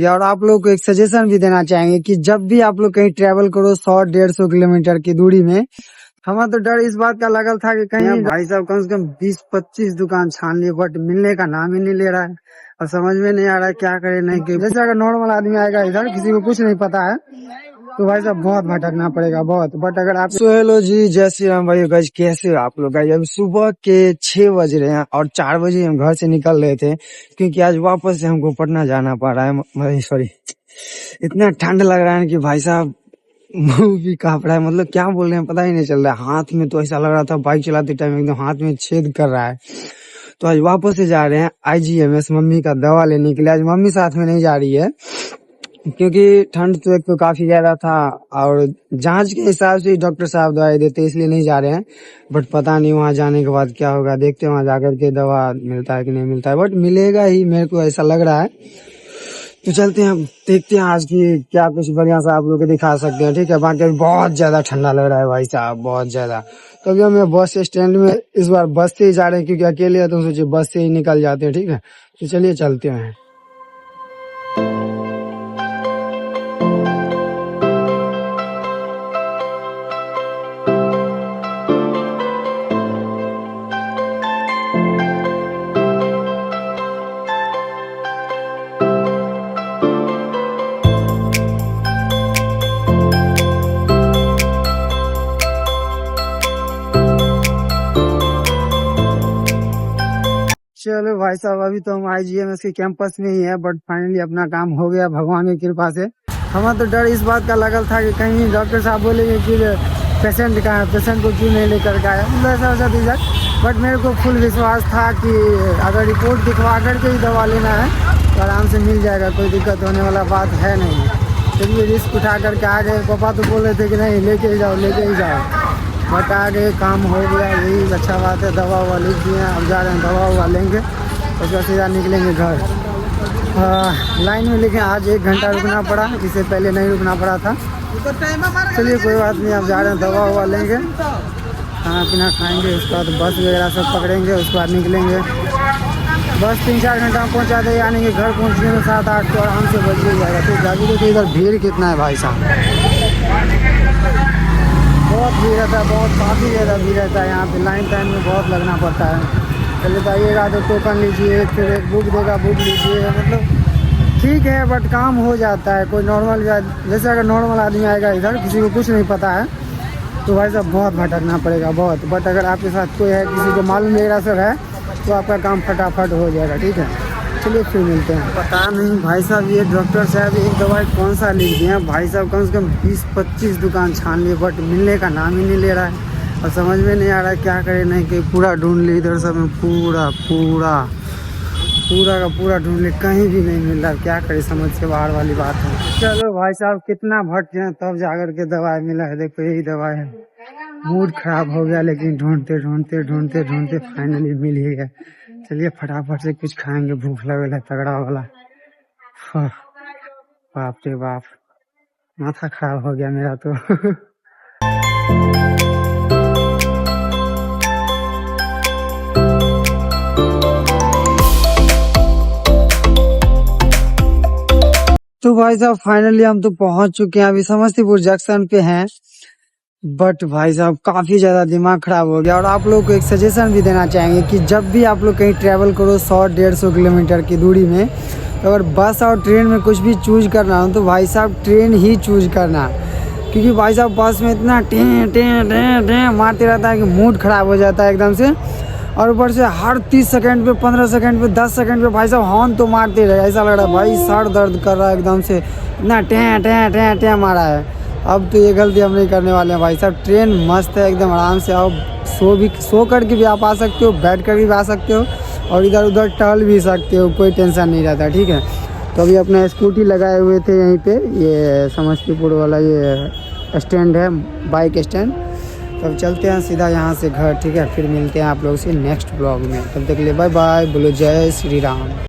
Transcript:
और आप लोग को एक सजेशन भी देना चाहेंगे कि जब भी आप लोग कहीं ट्रेवल करो 100-150 किलोमीटर की दूरी में, हमें तो डर इस बात का लगल था कि कहीं भाई साहब कम से कम 20-25 दुकान छान लिए, बट मिलने का नाम ही नहीं ले रहा है और समझ में नहीं आ रहा है क्या करे नहीं कि जैसे अगर नॉर्मल आदमी आएगा इधर, किसी को कुछ नहीं पता है तो भाई साहब बहुत भटकना पड़ेगा बहुत। बट अगर आप हेलो जी, जय श्री राम भाई। गाइस कैसे हो आप लोग? गाइस अभी सुबह के 6 बज रहे हैं और 4 बजे हम घर से निकल रहे थे क्योंकि आज वापस से हमको पटना जाना पड़ रहा है। सॉरी, इतना ठंड लग रहा है कि भाई साहब मुंह भी कांप रहा है, मतलब क्या बोल रहे हैं पता ही नहीं चल रहा है। हाथ में तो ऐसा लग रहा था बाइक चलाते टाइम एकदम हाथ में छेद कर रहा है। तो आज वापस से जा रहे हैं IGMS मम्मी का दवा लेने के लिए। आज मम्मी साथ में नहीं जा रही है क्योंकि ठंड तो एक तो काफी ज्यादा था और जांच के हिसाब से डॉक्टर साहब दवाई देते इसलिए नहीं जा रहे हैं। बट पता नहीं वहां जाने के बाद क्या होगा, देखते हैं वहां जाकर के दवा मिलता है कि नहीं मिलता है, बट मिलेगा ही, मेरे को ऐसा लग रहा है। तो चलते हैं, देखते हैं आज की क्या कुछ बढ़िया सा आप लोग को दिखा सकते हैं। ठीक है, बाकी बहुत ज्यादा ठंडा लग रहा है भाई साहब, बहुत ज्यादा। तो अभी हम बस स्टैंड में इस बार बस से ही जा रहे हैं क्योंकि अकेले है तो सोचिए बस से ही निकल जाते हैं। ठीक है, तो चलिए चलते हैं। चलो भाई साहब, अभी तो हम IGMS के कैंपस में ही है, बट फाइनली अपना काम हो गया भगवान की कृपा से। हमें तो डर इस बात का लगल था कि कहीं डॉक्टर साहब बोलेंगे कि पेशेंट का है, पेशेंट को क्यों नहीं लेकर के आया, मतलब ऐसा वैसा चीज़। बट मेरे को फुल विश्वास था कि अगर रिपोर्ट दिखवा करके ही दवा लेना है तो आराम से मिल जाएगा, कोई दिक्कत होने वाला बात है नहीं। चलिए रिस्क उठा करके आ गए। पापा तो बोल रहे थे कि नहीं लेके ही जाओ लेके ही जाओ, बट आगे काम हो गया, यही अच्छा बात है। दवा हुआ लिख दिए, अब जा रहे हैं दवा हुआ लेंगे, उसके सीधा निकलेंगे घर। लाइन में लेकिन आज 1 घंटा रुकना पड़ा, इससे पहले नहीं रुकना पड़ा था। चलिए कोई बात नहीं, अब जा रहे हैं दवा हुआ लेंगे, खाना पीना खाएंगे, उसके बाद बस वगैरह सब पकड़ेंगे, उसके बाद निकलेंगे। बस 3-4 घंटा में पहुँचा दे, यानी कि घर पहुँचने में 7-8 तो आराम से बज ही जाएगा। तो जाके देखिए इधर भीड़ कितना है भाई साहब, बहुत भीड़ रहता है, बहुत काफ़ी ज़्यादा भीड़ रहता है यहाँ पे। लाइन टाइम में बहुत लगना पड़ता है। चलिए बताइएगा तो टोकन लीजिए, फिर एक बुक देगा, बुक लीजिए, मतलब ठीक है बट काम हो जाता है। कोई नॉर्मल जैसे अगर नॉर्मल आदमी आएगा इधर, किसी को कुछ नहीं पता है तो भाई साहब बहुत भटकना पड़ेगा बहुत। बट अगर आपके साथ कोई है, किसी को मालूम वगैरह सब है, तो आपका काम फटाफट हो जाएगा। ठीक है, चलिए फिर मिलते हैं। पता नहीं भाई साहब ये डॉक्टर साहब एक दवाई कौन सा लिख दिए हैं भाई साहब, कम से कम 20-25 दुकान छान लिए, बट मिलने का नाम ही नहीं ले रहा है और समझ में नहीं आ रहा है क्या करे नहीं कि। पूरा ढूंढ लिए इधर सब में, पूरा का पूरा ढूंढ लिए, कहीं भी नहीं मिल रहा, क्या करे, समझ से बाहर वाली बात है। चलो भाई साहब कितना भटके हैं तब जाकर के दवाई मिला है, देखो यही दवाई है। मूड खराब हो गया लेकिन ढूंढते फाइनली मिल ही गया। चलिए फटाफट से कुछ खाएंगे, भूख लगे तगड़ा वाला। बाप रे बाप, माथा खराब हो गया मेरा तो। तो भाई साहब फाइनली हम तो पहुंच चुके हैं, अभी समस्तीपुर जंक्शन पे हैं। बट भाई साहब काफी ज्यादा दिमाग खराब हो गया। और आप लोग को एक सजेशन भी देना चाहेंगे कि जब भी आप लोग कहीं ट्रैवल करो 100-150 किलोमीटर की दूरी में, तो अगर बस और ट्रेन में कुछ भी चूज करना हो तो भाई साहब ट्रेन ही चूज करना, क्योंकि भाई साहब बस में इतना टें मारते रहता है कि मूड खराब हो जाता है एकदम से। और ऊपर से हर 30 सेकंड पे, 15 सेकंड पे, 10 सेकंड पे भाई साहब हॉर्न तो मारते रहे। ऐसा लग रहा है भाई सर दर्द कर रहा है एकदम से, इतना टें मारा है। अब तो ये गलती हम नहीं करने वाले हैं भाई साहब। ट्रेन मस्त है एकदम, आराम से आओ, सो करके भी आप आ सकते हो, बैठ कर भी आ सकते हो और इधर उधर टहल भी सकते हो, कोई टेंशन नहीं रहता। ठीक है, तो अभी अपना स्कूटी लगाए हुए थे यहीं पे, ये समस्तीपुर वाला ये स्टैंड है, बाइक स्टैंड। तो अब चलते हैं सीधा यहाँ से घर। ठीक है, फिर मिलते हैं आप लोगों से नेक्स्ट ब्लॉग में, तब तक के लिए बाय बाय, बोलो जय श्री राम।